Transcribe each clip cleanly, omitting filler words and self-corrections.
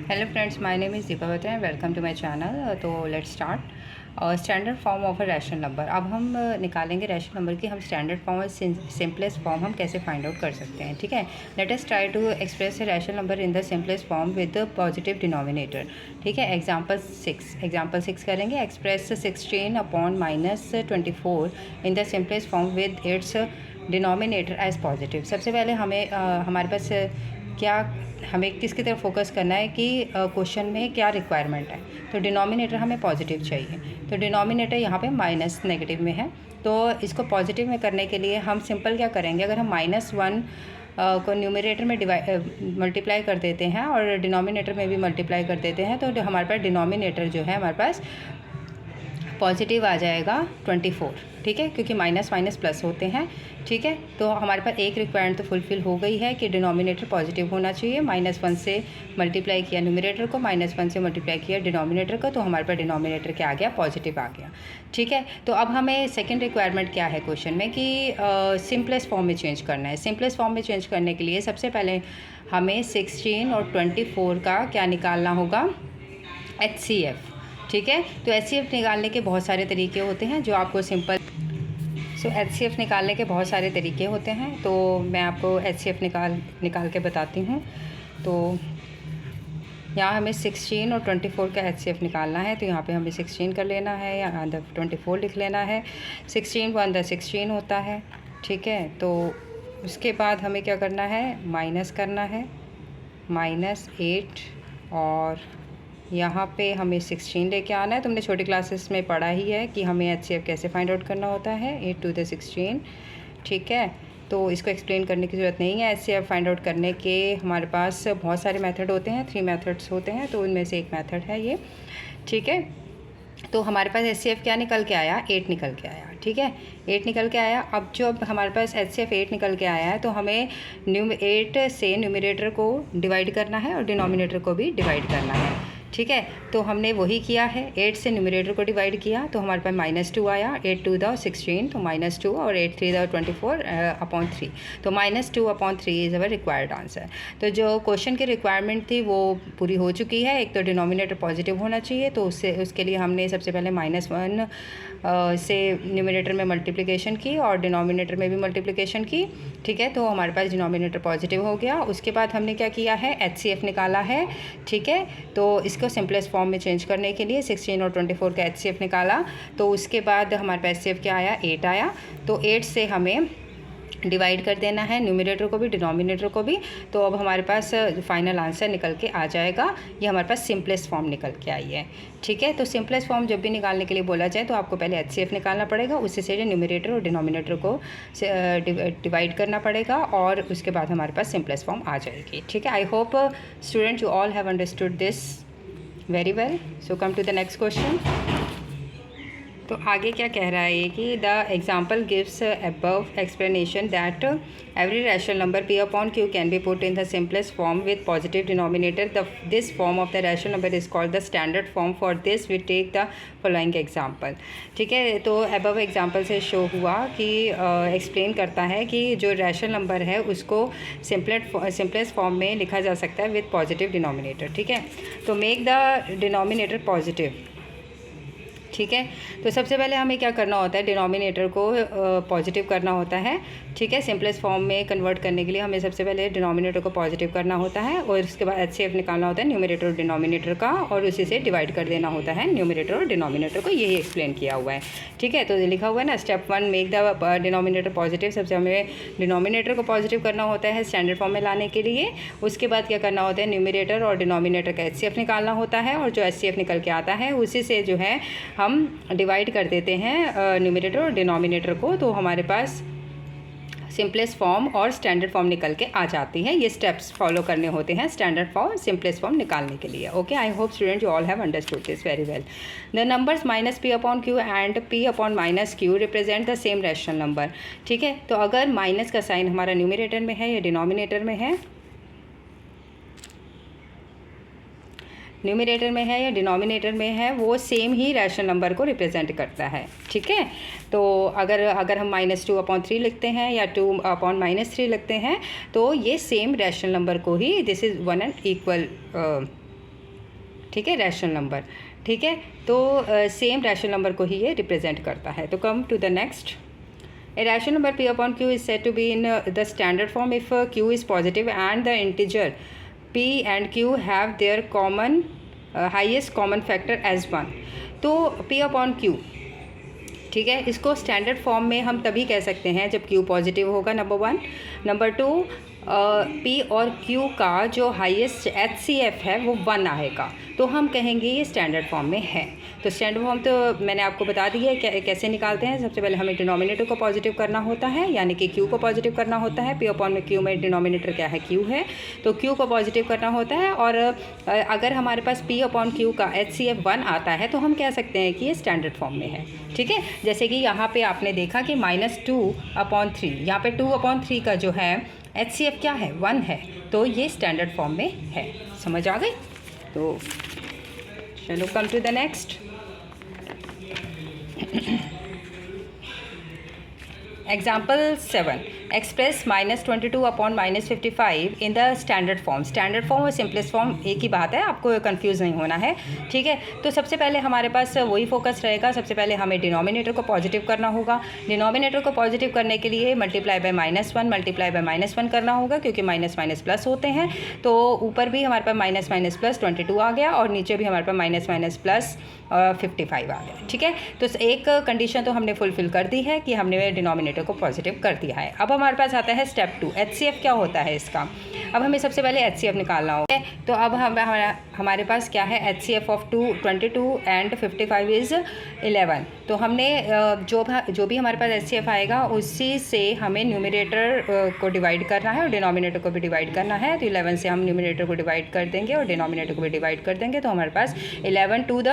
Hello friends, my name is Deepavati and welcome to my channel. तो let's start standard form of a rational number. अब हम निकालेंगे rational number की हम standard form और simplest form हम कैसे फाइंड आउट कर सकते हैं। ठीक है, let us try to express a rational number in the simplest form with the positive denominator. ठीक है, एग्जाम्पल सिक्स करेंगे। Express 16 upon -24 in the simplest form with its denominator as positive. सबसे पहले हमें हमारे पास क्या हमें किसकी तरफ फोकस करना है कि क्वेश्चन में क्या रिक्वायरमेंट है। तो डिनोमिनेटर हमें पॉजिटिव चाहिए, तो डिनोमिनेटर यहाँ पे माइनस नेगेटिव में है। तो इसको पॉजिटिव में करने के लिए हम सिंपल क्या करेंगे, अगर हम -1 को न्यूमरेटर में मल्टीप्लाई कर देते हैं और डिनोमिनेटर में भी मल्टीप्लाई कर देते हैं, तो हमारे पास डिनोमिनेटर जो है हमारे पास पॉजिटिव आ जाएगा 24। ठीक है, क्योंकि माइनस माइनस प्लस होते हैं। ठीक है, तो हमारे पास एक रिक्वायरमेंट तो फुलफिल हो गई है कि डिनोमिनेटर पॉजिटिव होना चाहिए। -1 से मल्टीप्लाई किया न्यूमरेटर को, -1 से मल्टीप्लाई किया डिनोमिनेटर को, तो हमारे पास डिनोमिनेटर क्या आ गया, पॉजिटिव आ गया। ठीक है, तो अब हमें सेकेंड रिक्वायरमेंट क्या है क्वेश्चन में कि सिंपलेस्ट फॉर्म में चेंज करना है। सिंपलेस्ट फॉर्म में चेंज करने के लिए सबसे पहले हमें 16 और 24 का क्या निकालना होगा, HCF। ठीक है, तो HCF निकालने के बहुत सारे तरीके होते हैं जो आपको HCF निकालने के बहुत सारे तरीके होते हैं, तो मैं आपको HCF निकाल के बताती हूँ। तो यहाँ हमें 16 और 24 का HCF निकालना है, तो यहाँ पे हमें 16 कर लेना है या अंदर 24 लिख लेना है। 16 को अंदर 16 होता है। ठीक है, तो उसके बाद हमें क्या करना है, माइनस करना है, -8 और यहाँ पे हमें 16 लेके आना है। तुमने छोटी क्लासेस में पढ़ा ही है कि हमें HCF कैसे फाइंड आउट करना होता है, 8 to the 16। ठीक है, तो इसको एक्सप्लेन करने की ज़रूरत नहीं है। HCF फाइंड आउट करने के हमारे पास बहुत सारे मेथड होते हैं, 3 मेथड्स होते हैं, तो उनमें से एक मेथड है ये। ठीक है, तो हमारे पास HCF क्या निकल के आया, 8 निकल के आया। ठीक है, 8 निकल के आया। अब जो अब हमारे पास HCF 8 निकल के आया है, तो हमें 8 से न्यूमरेटर को डिवाइड करना है और डिनोमिनेटर को भी डिवाइड करना है। ठीक है, तो हमने वही किया है, 8 से न्यूमरेटर को डिवाइड किया तो हमारे पास -2 आया, 8 to the 16 तो -2 और 8 3 the 24 अपॉन 3, तो -2 upon 3 is our required answer. तो जो क्वेश्चन की रिक्वायरमेंट थी वो पूरी हो चुकी है। एक तो डिनोमिनेटर पॉजिटिव होना चाहिए, तो उसके लिए हमने सबसे पहले -1 से न्यूमरेटर में मल्टीप्लिकेशन की और डिनोमिनेटर में भी मल्टीप्लिकेशन की। ठीक है, तो हमारे पास डिनोमिनेटर पॉजिटिव हो गया। उसके बाद हमने क्या किया है, HCF निकाला है। ठीक है, तो इसको सिंपलेस्ट फॉर्म में चेंज करने के लिए 16 और 24 का HCF निकाला, तो उसके बाद हमारे पास HCF क्या आया, 8 आया। तो 8 से हमें डिवाइड कर देना है न्यूमरेटर को भी डिनोमिनेटर को भी, तो अब हमारे पास फाइनल आंसर निकल के आ जाएगा। ये हमारे पास सिंपलेस्ट फॉर्म निकल के आई है। ठीक है, तो सिंपलेस्ट फॉर्म जब भी निकालने के लिए बोला जाए तो आपको पहले HCF निकालना पड़ेगा, उससे से न्यूमरेटर और डिनोमिनेटर को डिवाइड करना पड़ेगा और उसके बाद हमारे पास सिंपलेस्ट फॉर्म आ जाएगी। ठीक है, I hope student you all have understood this very well. So come to the next question. तो आगे क्या कह रहा है कि the example gives above explanation that every rational number P upon Q can be put in the simplest form with positive denominator. This form of the rational number is called the standard form. For this we take the following example. ठीक है, तो above example से show हुआ कि explain करता है कि जो रैशनल नंबर है उसको सिंपलेस्ट फॉर्म में लिखा जा सकता है विद पॉजिटिव डिनोमिनेटर। ठीक है, तो मेक द डिनोमिनेटर पॉजिटिव। ठीक है, तो सबसे पहले हमें क्या करना होता है, डिनोमिनेटर को पॉजिटिव करना होता है। ठीक है, सिंपलेस्ट फॉर्म में कन्वर्ट करने के लिए हमें सबसे पहले डिनोमिनेटर को पॉजिटिव करना होता है और उसके बाद HCF निकालना होता है न्यूमरेटर और डिनोमिनेटर का, और उसी से डिवाइड कर देना होता है न्यूमरेटर और डिनोमिनेटर को। यही एक्सप्लेन किया हुआ है। ठीक है, तो लिखा हुआ है ना, step 1 make the denominator positive. सबसे हमें डिनोमिनेटर को पॉजिटिव करना होता है स्टैंडर्ड फॉर्म में लाने के लिए। उसके बाद क्या करना होता है, न्यूमरेटर और डिनोमिनेटर का HCF निकालना होता है, और जो HCF निकल के आता है उसी से जो है हम डिवाइड कर देते हैं न्यूमरेटर और डिनोमिनेटर को, तो हमारे पास सिंपलेस्ट फॉर्म और स्टैंडर्ड फॉर्म निकल के आ जाती है। ये स्टेप्स फॉलो करने होते हैं स्टैंडर्ड फॉर्म सिंपलेस्ट फॉर्म निकालने के लिए। Okay, I hope student you all have understood this very well. The numbers -P upon Q and P upon -Q represent the same rational number. ठीक है, तो अगर माइनस का साइन हमारा numerator में है या डिनोमिनेटर में है, न्यूमरेटर में है या डिनोमिनेटर में है, वो सेम ही रैशनल नंबर को रिप्रेजेंट करता है। ठीक है, तो अगर हम -2 अपॉन 3 लिखते हैं या 2 अपॉन -3 लिखते हैं, तो ये सेम रैशनल नंबर को ही, this is one and equal ठीक है, रैशनल नंबर। ठीक है, तो सेम रैशनल नंबर को ही ये रिप्रेजेंट करता है। तो come to the next. A rational number p upon q is said to be in the standard form if q is positive and the integer p and q have their common highest common factor as 1। तो p upon q, ठीक है, इसको standard form में हम तभी कह सकते हैं जब q पॉजिटिव होगा, नंबर 1। नंबर 2, p और q का जो हाईएस्ट HCF है वो 1 आएगा, तो हम कहेंगे ये स्टैंडर्ड फॉर्म में है। तो स्टैंडर्ड फॉर्म तो मैंने आपको बता दिया है कैसे निकालते हैं। सबसे पहले हमें डिनोमिनेटर को पॉजिटिव करना होता है, यानी कि q को पॉजिटिव करना होता है। p अपॉन में q में डिनोमिनेटर क्या है, q है, तो q को पॉजिटिव करना होता है। और अगर हमारे पास p अपॉन q का HCF 1 आता है तो हम कह सकते हैं कि ये स्टैंडर्ड फॉर्म में है। ठीक है, जैसे कि यहाँ पे आपने देखा कि -2/3, यहाँ पे 2/3 का जो है HCF क्या है, 1 है, तो ये स्टैंडर्ड फॉर्म में है। समझ आ गई? तो चलो come to the next. Example 7, express -22 upon -55 in the standard form. Standard form और सिंपलेस्ट फॉर्म एक ही बात है, आपको कंफ्यूज नहीं होना है। ठीक है, तो सबसे पहले हमारे पास वही फोकस रहेगा। सबसे पहले हमें डिनोमिनेटर को पॉजिटिव करना होगा। डिनोमिनेटर को पॉजिटिव करने के लिए मल्टीप्लाई बाय -1 मल्टीप्लाई बाय -1 करना होगा, क्योंकि माइनस माइनस प्लस होते हैं। तो ऊपर भी हमारे पास माइनस माइनस प्लस 22 आ गया और नीचे भी हमारे पास माइनस माइनस प्लस 55 आ गया। ठीक है, तो एक कंडीशन तो हमने फुलफिल कर दी है कि हमने डिनोमिनेटर को पॉजिटिव कर दिया है। अब हमारे पास आता है स्टेप 2, HCF क्या होता है इसका। अब हमें सबसे पहले HCF निकालना होगा। तो अब हमारे पास क्या है, HCF ऑफ 22 एंड 55 इज़ 11। तो हमने जो भी हमारे पास HCF आएगा उसी से हमें न्यूमरेटर को डिवाइड करना है और डिनोमिनेटर को भी डिवाइड करना है। तो 11 से हम न्यूमरेटर को डिवाइड कर देंगे और डिनोमिनेटर को भी डिवाइड कर देंगे। तो हमारे पास 11 टू द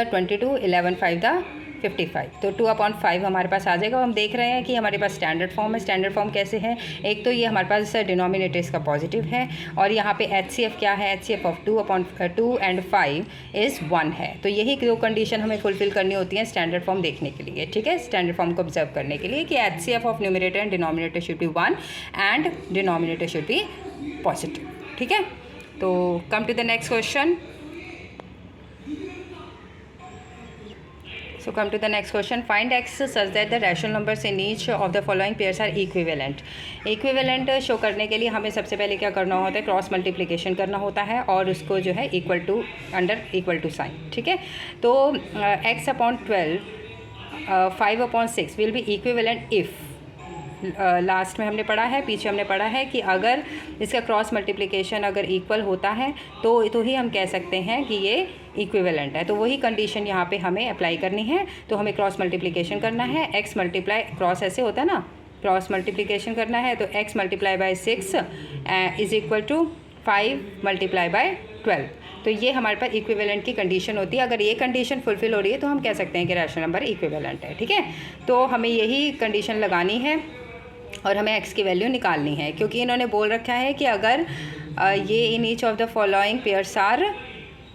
22, 11 5 द 55, तो 2/5 हमारे पास आ जाएगा। हम देख रहे हैं कि हमारे पास स्टैंडर्ड फॉर्म है। स्टैंडर्ड फॉर्म कैसे है, एक तो ये हमारे पास डिनोमिनेटर इसका पॉजिटिव है और यहाँ पे HCF क्या है, HCF ऑफ 2/2 एंड 5 इज़ 1 है। तो यही दो कंडीशन हमें फुलफिल करनी होती है स्टैंडर्ड फॉर्म देखने के लिए। ठीक है, स्टैंडर्ड फॉर्म को ऑब्जर्व करने के लिए कि HCF of numerator and denominator should be 1 and denominator should be positive. ठीक है, तो come to the next question. So come to the next question. Find x such that the rational numbers in each of the following pairs are equivalent. Equivalent show करने के लिए हमें सबसे पहले क्या करना होता है, क्रॉस मल्टीप्लिकेशन करना होता है और उसको जो है equal to under equal to sign. ठीक है, तो x/12 5/6 will be equivalent if, last में हमने पढ़ा है, पीछे हमने पढ़ा है कि अगर इसका क्रॉस मल्टीप्लिकेशन अगर इक्वल होता है तो ही हम कह सकते हैं कि ये इक्विवेलेंट है। तो वही कंडीशन यहाँ पे हमें अप्लाई करनी है। तो हमें क्रॉस मल्टीप्लिकेशन करना है, x मल्टीप्लाई क्रॉस ऐसे होता है ना, क्रॉस मल्टीप्लिकेशन करना है। तो x multiply by 6 is equal to 5 multiply by 12। तो ये हमारे पास इक्विवेलेंट की कंडीशन होती है। अगर ये कंडीशन फुलफिल हो रही है तो हम कह सकते हैं कि रैशनल नंबर इक्विवेलेंट है। ठीक है, तो हमें यही कंडीशन लगानी है और हमें x की वैल्यू निकालनी है, क्योंकि इन्होंने बोल रखा है कि अगर ये in each of the following pairs are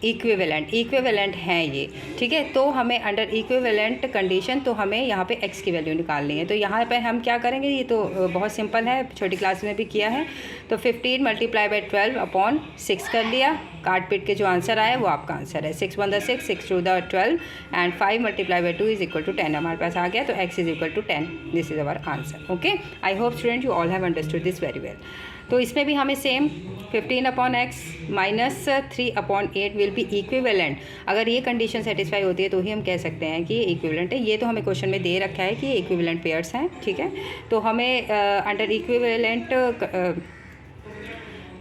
equivalent हैं ये। ठीक है, तो हमें अंडर इक्विवेलेंट कंडीशन तो हमें यहाँ पे x की वैल्यू निकालनी है। तो यहाँ पे हम क्या करेंगे, ये तो बहुत सिंपल है, छोटी क्लास में भी किया है। तो 15 मल्टीप्लाई बाय 12/6 कर लिया, काट पीट के जो आंसर आया वो आपका आंसर है। 6 1 6, 6 2 12 and 5 multiply by 2 is equal to 10 हमारे पास आ गया। तो x is equal to 10, this is our answer. Okay, I hope student you all have understood this very well. तो इसमें भी हमें same 15/x -3/8 will be equivalent. अगर ये कंडीशन सेटिस्फाई होती है तो ही हम कह सकते हैं कि ये इक्विवेलेंट है। ये तो हमें क्वेश्चन में दे रखा है कि ये इक्विवेलेंट पेयर्स हैं। ठीक है, तो हमें अंडर इक्विवेलेंट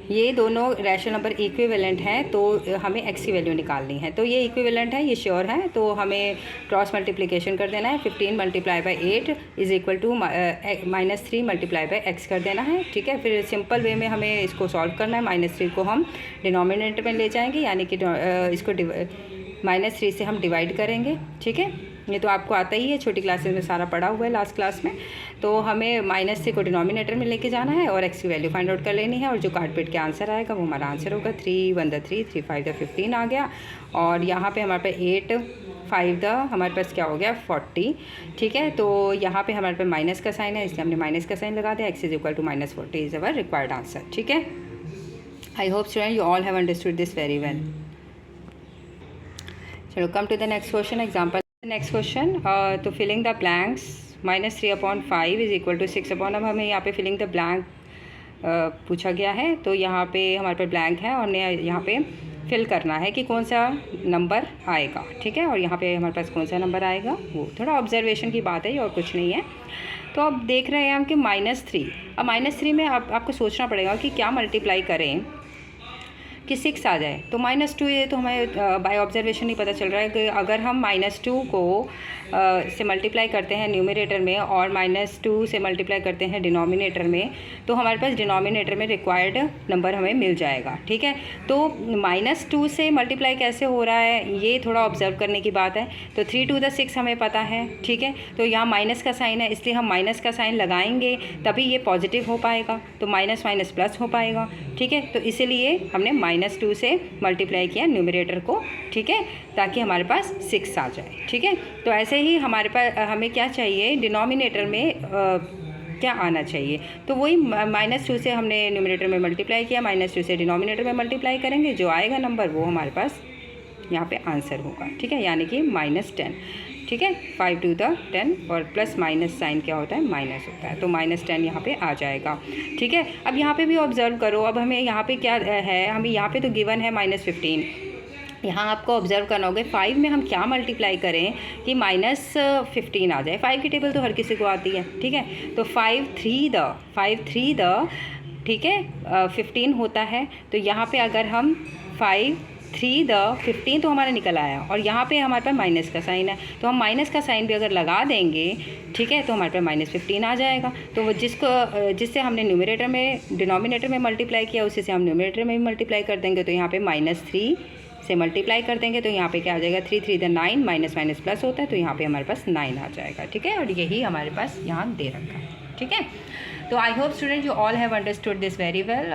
ये दोनों रैशनल नंबर इक्विवेलेंट हैं, तो हमें x की वैल्यू निकालनी है। तो ये इक्विवेलेंट है, ये श्योर है, तो हमें क्रॉस मल्टीप्लिकेशन कर देना है। 15 multiply by 8 is equal to -3 multiply by x कर देना है। ठीक है, फिर सिंपल वे में हमें इसको सॉल्व करना है। -3 को हम डिनोमिनेटर में ले जाएंगे, यानी कि इसको -3 से हम डिवाइड करेंगे। ठीक है, ये तो आपको आता ही है, छोटी क्लासेस में सारा पढ़ा हुआ है लास्ट क्लास में। तो हमें -3 को डिनोमिनेटर में लेके जाना है और x की वैल्यू फाइंड आउट कर लेनी है और जो काट पीट के आंसर आएगा वो हमारा आंसर होगा। 3 1 3, 3 5 15 आ गया और यहाँ पे हमारे पास 8 5 हमारे पास क्या हो गया 40। ठीक है, तो यहाँ पे हमारे पास माइनस का साइन है, इसलिए हमने माइनस का साइन लगा दिया। x is equal to -40 is our required answer. ठीक है, I hope students you all have understood this very well. चलो come to the next question. Example next question. तो filling the blanks -3/5 is equal to 6/, अब हमें यहाँ पे filling the blank पूछा गया है। तो यहाँ पे हमारे पास ब्लैंक है और हमें यहाँ पे फिल करना है कि कौन सा नंबर आएगा, ठीक है। और यहाँ पे हमारे पास कौन सा नंबर आएगा, वो थोड़ा ऑब्जर्वेशन की बात है और कुछ नहीं है। तो अब देख रहे हैं हम कि -3, अब -3 में आपको सोचना पड़ेगा कि क्या मल्टीप्लाई करें कि 6 आ जाए। तो -2 ये तो हमें बाय ऑब्जर्वेशन नहीं पता चल रहा है कि अगर हम -2 को से मल्टीप्लाई करते हैं न्यूमरेटर में और -2 से मल्टीप्लाई करते हैं डिनोमिनेटर में, तो हमारे पास डिनोमिनेटर में रिक्वायर्ड नंबर हमें मिल जाएगा, ठीक है। तो -2 से मल्टीप्लाई कैसे हो रहा है ये थोड़ा ऑब्जर्व करने की बात है। तो 3 to the 6 हमें पता है, ठीक है। तो यहाँ माइनस का साइन है, इसलिए हम माइनस का साइन लगाएंगे तभी ये पॉजिटिव हो पाएगा, तो माइनस माइनस प्लस हो पाएगा, ठीक है। तो इसीलिए हमने -2 से मल्टीप्लाई किया न्यूमरेटर को, ठीक है, ताकि हमारे पास 6 आ जाए, ठीक है। तो ऐसे ही हमारे पास हमें क्या चाहिए, डिनोमिनेटर में क्या आना चाहिए। तो वही -2 से हमने न्यूमरेटर में मल्टीप्लाई किया, -2 से डिनोमिनेटर में मल्टीप्लाई करेंगे, जो आएगा नंबर वो हमारे पास यहाँ पे आंसर होगा, ठीक है, यानी कि -10, ठीक है। 5 to the 10 और प्लस माइनस साइन क्या होता है, माइनस होता है, तो -10 यहाँ पे आ जाएगा, ठीक है। अब यहाँ पे भी ऑब्जर्व करो, अब हमें यहाँ पे क्या है, हमें यहाँ पे तो गिवन है -15, यहाँ आपको ऑब्जर्व करना होगा 5 में हम क्या मल्टीप्लाई करें कि -15 आ जाए। 5 की टेबल तो हर किसी को आती है, ठीक है। तो 5 3 द ठीक है 15 होता है। तो यहाँ पे अगर हम 5 3 द 15 तो हमारा निकल आया और यहाँ पे हमारे पास माइनस का साइन है, तो हम माइनस का साइन भी अगर लगा देंगे, ठीक है, तो हमारे पास -15 आ जाएगा। तो वो जिससे हमने न्यूमरेटर में डिनोमिनेटर में मल्टीप्लाई किया उसी से हम न्यूमरेटर में भी मल्टीप्लाई कर देंगे। तो यहाँ पे -3 से मल्टीप्लाई कर देंगे तो यहाँ पे क्या आ जाएगा, 3 3 द 9, माइनस माइनस प्लस होता है, तो यहाँ पे हमारे पास 9 आ जाएगा, ठीक है। और यही हमारे पास यहाँ दे रखा है, ठीक है। तो I hope student you all have understood this very well.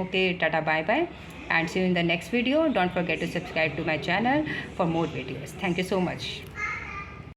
Okay, tata, bye bye, and see you in the next video. Don't forget to subscribe to my channel for more videos. Thank you so much.